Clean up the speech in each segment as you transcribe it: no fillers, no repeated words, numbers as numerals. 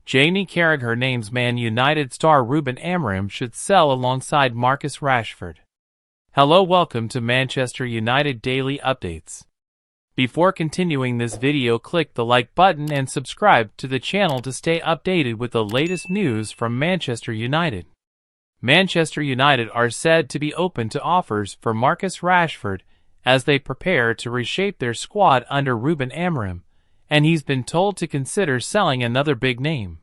Carragher names Man United star Ruben Amorim should sell alongside Marcus Rashford. Hello, welcome to Manchester United Daily Updates. Before continuing this video, click the like button and subscribe to the channel to stay updated with the latest news from Manchester United. Manchester United are said to be open to offers for Marcus Rashford as they prepare to reshape their squad under Ruben Amorim, and he's been told to consider selling another big name.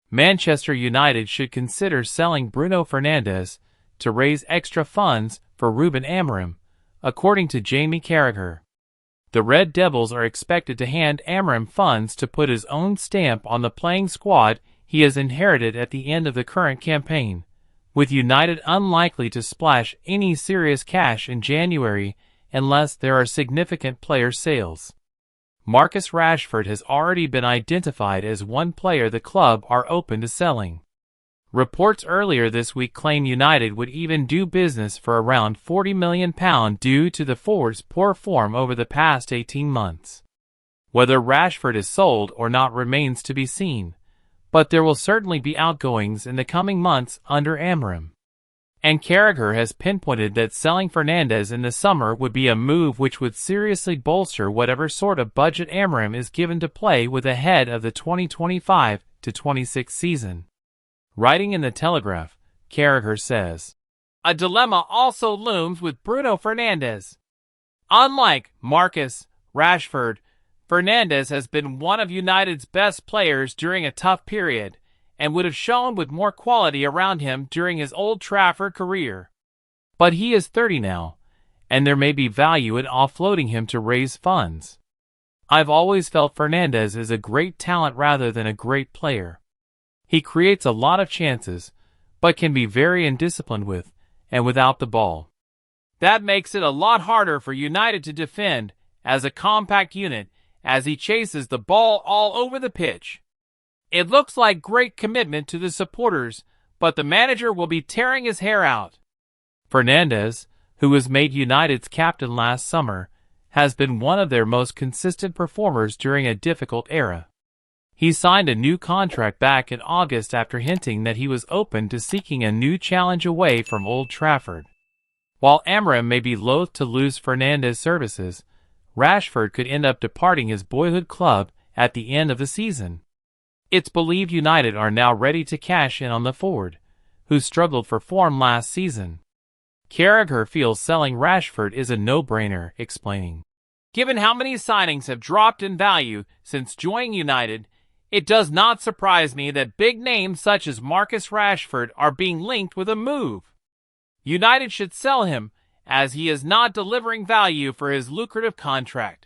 Manchester United should consider selling Bruno Fernandes to raise extra funds for Ruben Amorim, according to Carragher. The Red Devils are expected to hand Amorim funds to put his own stamp on the playing squad he has inherited at the end of the current campaign, with United unlikely to splash any serious cash in January unless there are significant player sales. Marcus Rashford has already been identified as one player the club are open to selling. Reports earlier this week claim United would even do business for around £40 million due to the forward's poor form over the past 18 months. Whether Rashford is sold or not remains to be seen, but there will certainly be outgoings in the coming months under Amorim. And Carragher has pinpointed that selling Fernandes in the summer would be a move which would seriously bolster whatever sort of budget Amorim is given to play with ahead of the 2025-26 season. Writing in the Telegraph, Carragher says, "A dilemma also looms with Bruno Fernandes. Unlike Marcus Rashford, Fernandes has been one of United's best players during a tough period, and would have shown with more quality around him during his Old Trafford career. But he is 30 now, and there may be value in offloading him to raise funds. I've always felt Fernandes is a great talent rather than a great player. He creates a lot of chances, but can be very indisciplined with and without the ball. That makes it a lot harder for United to defend as a compact unit as he chases the ball all over the pitch. It looks like great commitment to the supporters, but the manager will be tearing his hair out." Fernandes, who was made United's captain last summer, has been one of their most consistent performers during a difficult era. He signed a new contract back in August after hinting that he was open to seeking a new challenge away from Old Trafford. While Amorim may be loath to lose Fernandes' services, Rashford could end up departing his boyhood club at the end of the season. It's believed United are now ready to cash in on the forward, who struggled for form last season. Carragher feels selling Rashford is a no-brainer, explaining, "Given how many signings have dropped in value since joining United, it does not surprise me that big names such as Marcus Rashford are being linked with a move. United should sell him, as he is not delivering value for his lucrative contract.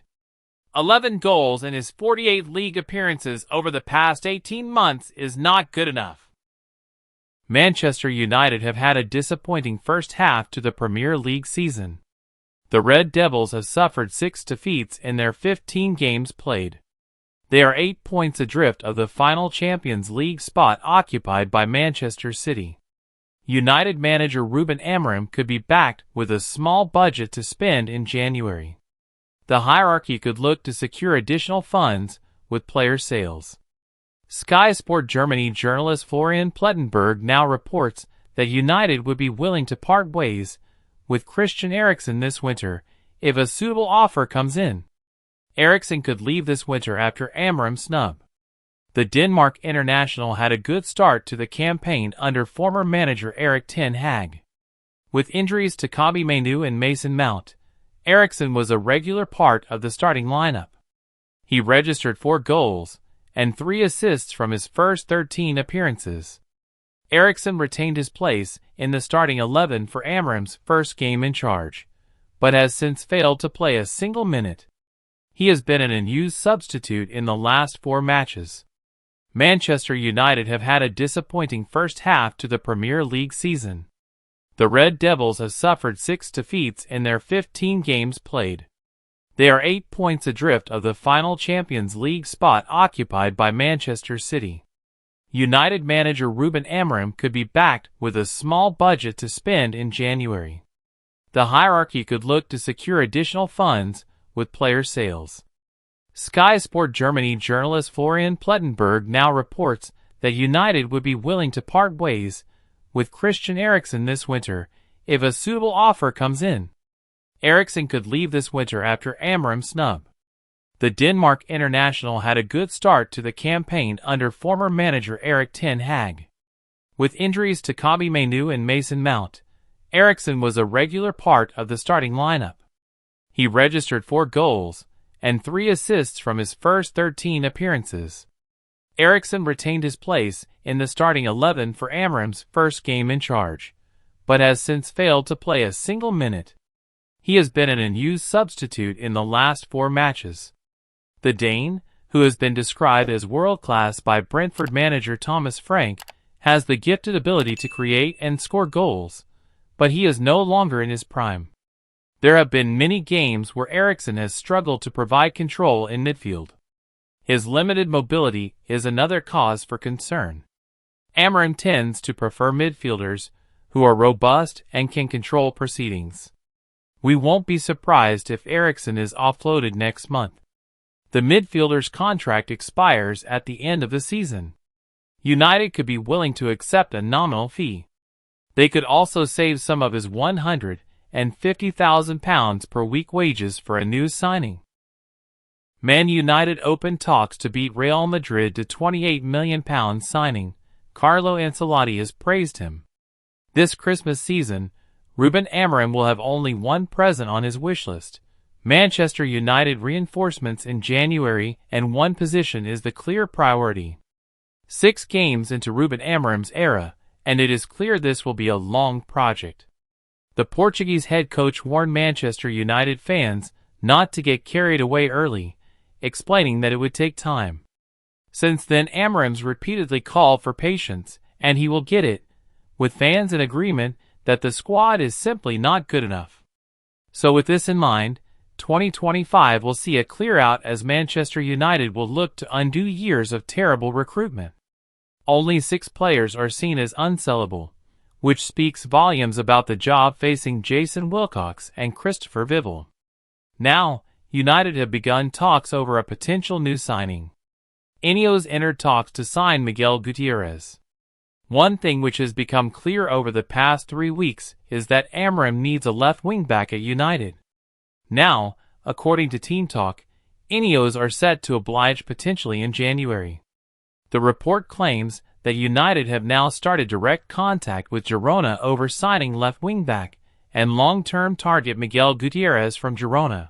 11 goals in his 48 league appearances over the past 18 months is not good enough." Manchester United have had a disappointing first half to the Premier League season. The Red Devils have suffered 6 defeats in their 15 games played. They are 8 points adrift of the final Champions League spot occupied by Manchester City. United manager Ruben Amorim could be backed with a small budget to spend in January. The hierarchy could look to secure additional funds with player sales. Sky Sport Germany journalist Florian Plettenberg now reports that United would be willing to part ways with Christian Eriksen this winter if a suitable offer comes in. Eriksen could leave this winter after Amorim's snub. The Denmark international had a good start to the campaign under former manager Erik ten Hag. With injuries to Kobbie Mainoo and Mason Mount, Eriksen was a regular part of the starting lineup. He registered 4 goals and 3 assists from his first 13 appearances. Eriksen retained his place in the starting 11 for Amorim's first game in charge, but has since failed to play a single minute. He has been an unused substitute in the last 4 matches. Manchester United have had a disappointing first half to the Premier League season. The Red Devils have suffered 6 defeats in their 15 games played. They are 8 points adrift of the final Champions League spot occupied by Manchester City. United manager Ruben Amorim could be backed with a small budget to spend in January. The hierarchy could look to secure additional funds with player sales. Sky Sport Germany journalist Florian Plettenberg now reports that United would be willing to part ways with Christian Eriksen this winter if a suitable offer comes in. Eriksen could leave this winter after Amorim's snub. The Denmark international had a good start to the campaign under former manager Erik ten Hag. With injuries to Kobbie Mainoo and Mason Mount, Eriksen was a regular part of the starting lineup. He registered 4 goals and 3 assists from his first 13 appearances. Eriksen retained his place in the starting 11 for Amorim's first game in charge, but has since failed to play a single minute. He has been an unused substitute in the last 4 matches. The Dane, who has been described as world-class by Brentford manager Thomas Frank, has the gifted ability to create and score goals, but he is no longer in his prime. There have been many games where Eriksen has struggled to provide control in midfield. His limited mobility is another cause for concern. Amorim tends to prefer midfielders who are robust and can control proceedings. We won't be surprised if Eriksen is offloaded next month. The midfielder's contract expires at the end of the season. United could be willing to accept a nominal fee. They could also save some of his £150,000 per week wages for a new signing. Man United opened talks to beat Real Madrid to £28 million signing. Carlo Ancelotti has praised him. This Christmas season, Ruben Amorim will have only one present on his wish list: Manchester United reinforcements in January, and one position is the clear priority. 6 games into Ruben Amorim's era, and it is clear this will be a long project. The Portuguese head coach warned Manchester United fans not to get carried away early, explaining that it would take time. Since then, Amorim's repeatedly called for patience, and he will get it, with fans in agreement that the squad is simply not good enough. So with this in mind, 2025 will see a clear out as Manchester United will look to undo years of terrible recruitment. Only 6 players are seen as unsellable, which speaks volumes about the job facing Jason Wilcox and Christopher Vival. Now, United have begun talks over a potential new signing. Ineos entered talks to sign Miguel Gutierrez. One thing which has become clear over the past 3 weeks is that Amorim needs a left wing-back at United. Now, according to Team Talk, Ineos are set to oblige potentially in January. The report claims that United have now started direct contact with Girona over signing left wing-back and long-term target Miguel Gutierrez from Girona.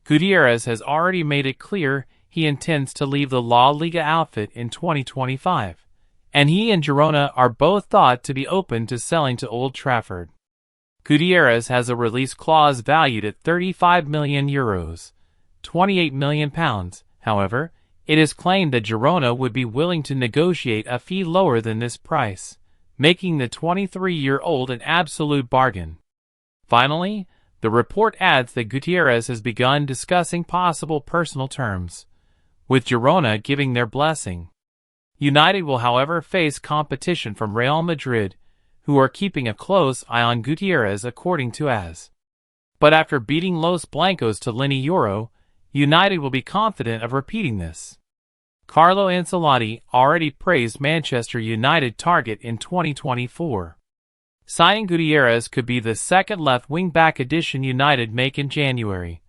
Gutierrez has already made it clear he intends to leave the La Liga outfit in 2025, and he and Girona are both thought to be open to selling to Old Trafford. Gutierrez has a release clause valued at €35 million, £28 million. However, it is claimed that Girona would be willing to negotiate a fee lower than this price, making the 23-year-old an absolute bargain. Finally, the report adds that Gutierrez has begun discussing possible personal terms, with Girona giving their blessing. United will, however, face competition from Real Madrid, who are keeping a close eye on Gutierrez according to AS. But after beating Los Blancos to Lini Euro, United will be confident of repeating this. Carlo Ancelotti already praised Manchester United target in 2024. Signing Gutierrez could be the second left wing-back addition United make in January,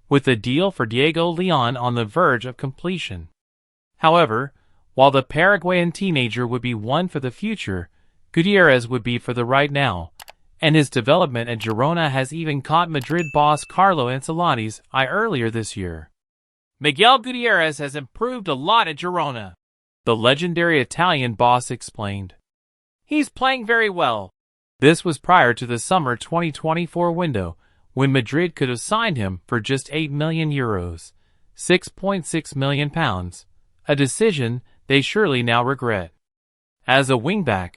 with the deal for Diego Leon on the verge of completion. However, while the Paraguayan teenager would be one for the future, Gutierrez would be for the right now, and his development at Girona has even caught Madrid boss Carlo Ancelotti's eye earlier this year. Miguel Gutierrez has improved a lot at Girona, the legendary Italian boss explained. He's playing very well. This was prior to the summer 2024 window, when Madrid could have signed him for just €8 million, £6.6 million, a decision they surely now regret. As a wingback,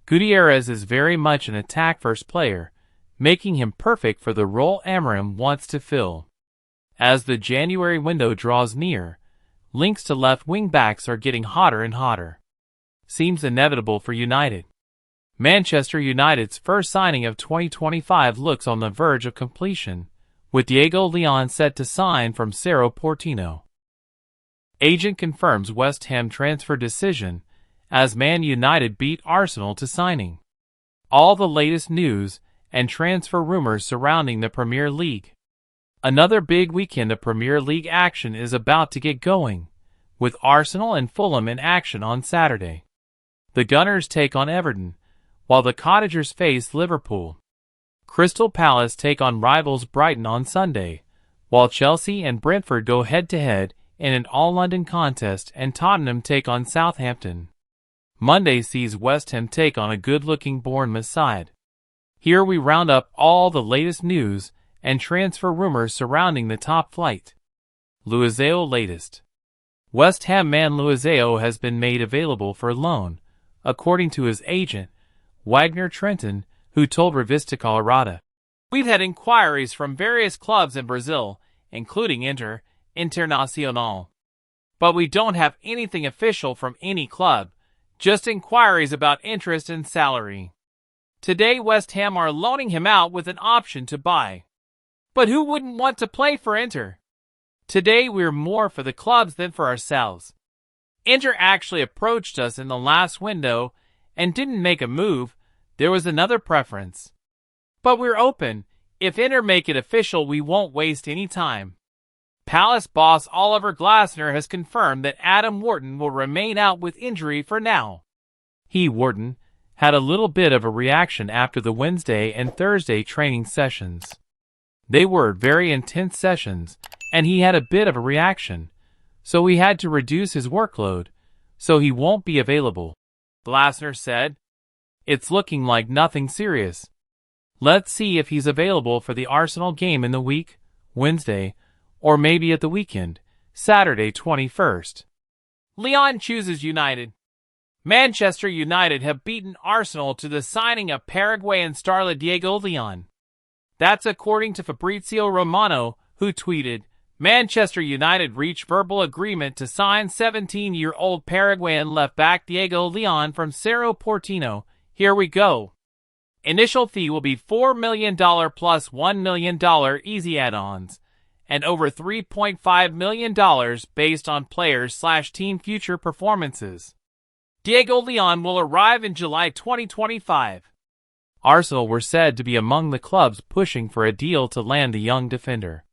Gutierrez is very much an attack-first player, making him perfect for the role Amorim wants to fill. As the January window draws near, links to left wing-backs are getting hotter and hotter. Seems inevitable for United. Manchester United's first signing of 2025 looks on the verge of completion, with Diego Leon set to sign from Cerro Porteño. Agent confirms West Ham transfer decision as Man United beat Arsenal to signing. All the latest news and transfer rumors surrounding the Premier League. Another big weekend of Premier League action is about to get going, with Arsenal and Fulham in action on Saturday. The Gunners take on Everton, while the Cottagers face Liverpool. Crystal Palace take on rivals Brighton on Sunday, while Chelsea and Brentford go head-to-head in an all-London contest and Tottenham take on Southampton. Monday sees West Ham take on a good-looking Bournemouth side. Here we round up all the latest news and transfer rumors surrounding the top flight. Luizao latest. West Ham man Luizao has been made available for loan, according to his agent, Wagner Trenton, who told Revista Colorada. We've had inquiries from various clubs in Brazil, including Internacional. But we don't have anything official from any club, just inquiries about interest and salary. Today West Ham are loaning him out with an option to buy. But who wouldn't want to play for Inter? Today we're more for the clubs than for ourselves. Inter actually approached us in the last window and didn't make a move. There was another preference. But we're open. If Inter make it official, we won't waste any time. Palace boss Oliver Glasner has confirmed that Adam Wharton will remain out with injury for now. Wharton, had a little bit of a reaction after the Wednesday and Thursday training sessions. They were very intense sessions, and he had a bit of a reaction, so he had to reduce his workload, so he won't be available. Glasner said, "It's looking like nothing serious. Let's see if he's available for the Arsenal game in the week, Wednesday, or maybe at the weekend, Saturday 21st. Lyon chooses United. Manchester United have beaten Arsenal to the signing of Paraguayan starlet Diego Leon. That's according to Fabrizio Romano, who tweeted, Manchester United reached verbal agreement to sign 17-year-old Paraguayan left-back Diego Leon from Cerro Porteño. Here we go. Initial fee will be $4 million plus $1 million easy add-ons, and over $3.5 million based on players/team future performances. Diego Leon will arrive in July 2025. Arsenal were said to be among the clubs pushing for a deal to land the young defender.